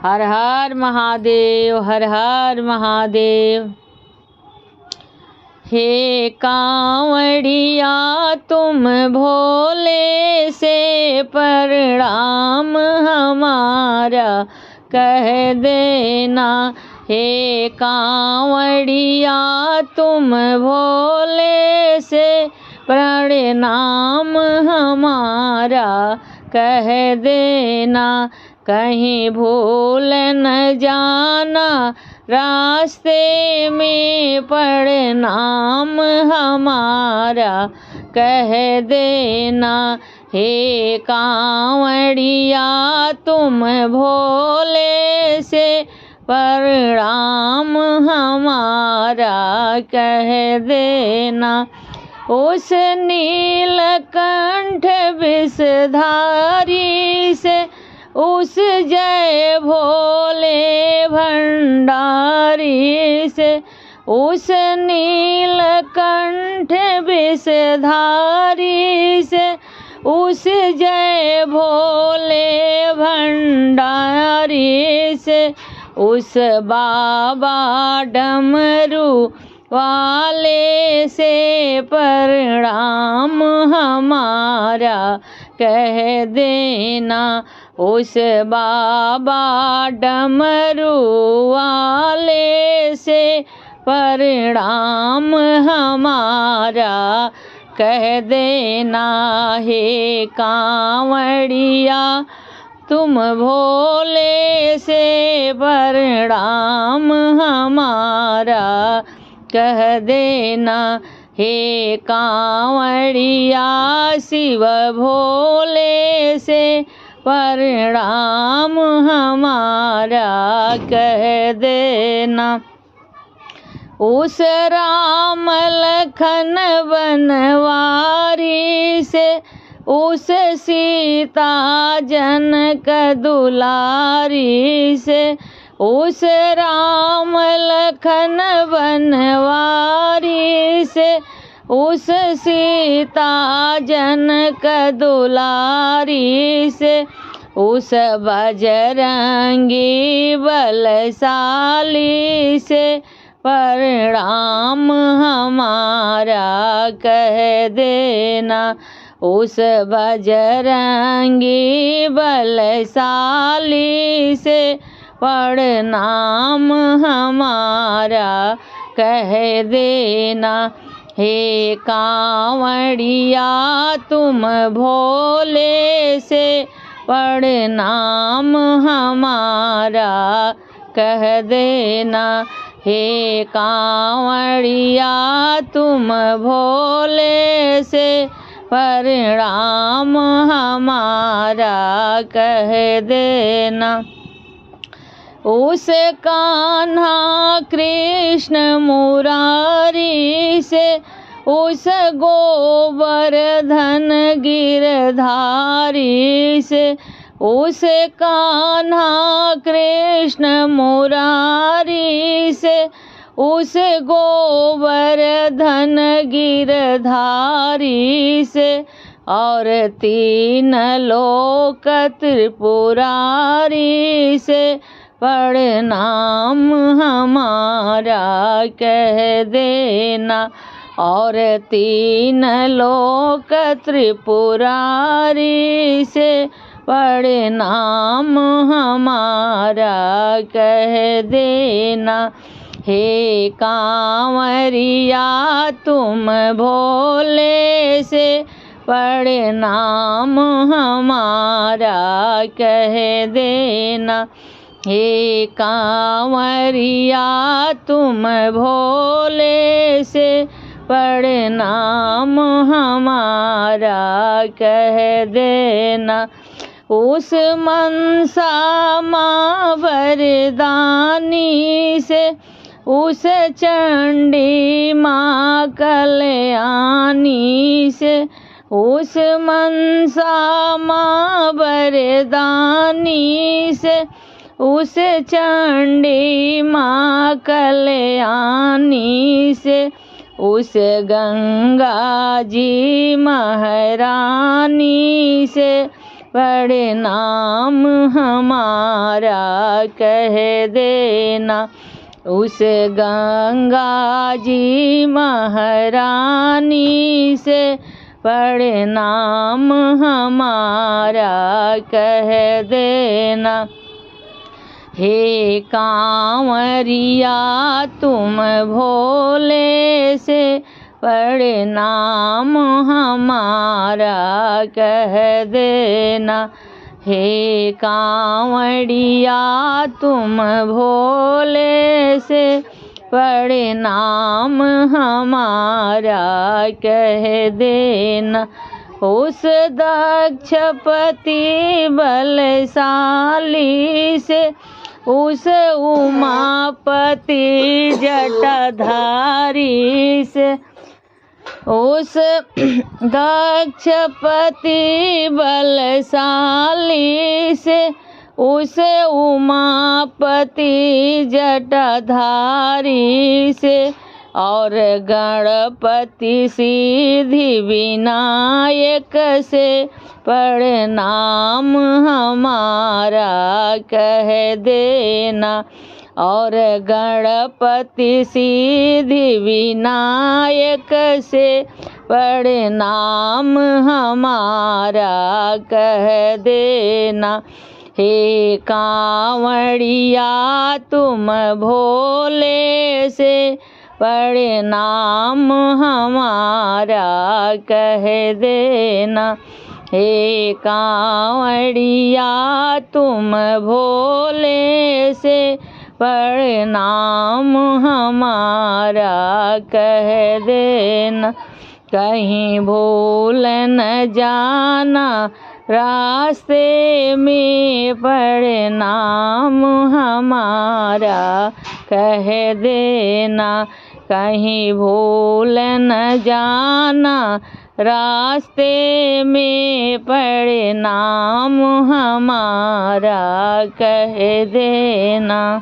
हर हर महादेव, हर हर महादेव। हे कांवड़िया तुम भोले से प्रणाम हमारा कह देना। हे कांवड़िया तुम भोले से प्रणाम हमारा कह देना। कहीं भूल न जाना रास्ते में प्रणाम हमारा कह देना। हे कांवड़िया तुम भोले से प्रणाम हमारा कह देना। उस नीलकंठ विषधारी से उस जय भोले भंडारी से उस नीलकंठ विषधारी से उस जय भोले भंडारी से उस बाबा डमरू वाले से प्रणाम हमारा कह देना। उस बाबा डमरू वाले से प्रणाम हमारा कह देना। हे कांवड़िया तुम भोले से प्रणाम हमारा कह देना। हे कांवड़िया शिव भोले से प्रणाम हमारा कह देना। उस राम लखन बनवारी से उस सीता जनक दुलारी से उस राम लखन बनवारी से उस सीता जनक दुलारी से उस बजरंगी बलशाली से प्रणाम हमारा कह देना। उस बजरंगी बलशाली से प्रणाम हमारा कह देना। हे कांवड़िया तुम भोले से प्रणाम हमारा कह देना। हे कांवड़िया तुम भोले से प्रणाम हमारा कह देना। उस कान्हा कृष्ण मुरारी से उस गोवर्धन गिरधारी से उस कान्हा कृष्ण मुरारी से उस गोवर्धन गिरधारी से और तीन लोक त्रिपुरारी से प्रणाम हमारा कह देना। और तीन लोक त्रिपुरारी से प्रणाम हमारा कह देना। हे कांवरिया तुम भोले से प्रणाम हमारा कह देना। हे कांवरिया तुम भोले से प्रणाम हमारा कह देना। उस मनसा माँ वरदानी से उस चंडी माँ कल्याणी से उस मनसा माँ वरदानी से उस चंडी माँ कल्याणी से उस गंगा जी महारानी से प्रणाम हमारा कह देना। उस गंगा जी महारानी से प्रणाम हमारा कह देना। हे कांवरिया तुम भोले से प्रणाम हमारा कह देना। हे कांवड़िया तुम भोले से प्रणाम हमारा कह देना। उस दक्षपति बलशाली से उस उमापति जटाधारी से उस दक्षपति बलशाली से उस उमापति जटाधारी से और गणपति सिद्धि विनायक से प्रणाम हमारा कह देना। और गणपति सिद्धि विनायक से प्रणाम हमारा कह देना। हे कांवड़िया तुम भोले से प्रणाम हमारा कह देना। हे कांवड़िया तुम भोले से प्रणाम हमारा कह देना। कहीं भूल न जाना रास्ते में प्रणाम हमारा कह देना। कहीं भूल न जाना रास्ते में प्रणाम हमारा कह देना।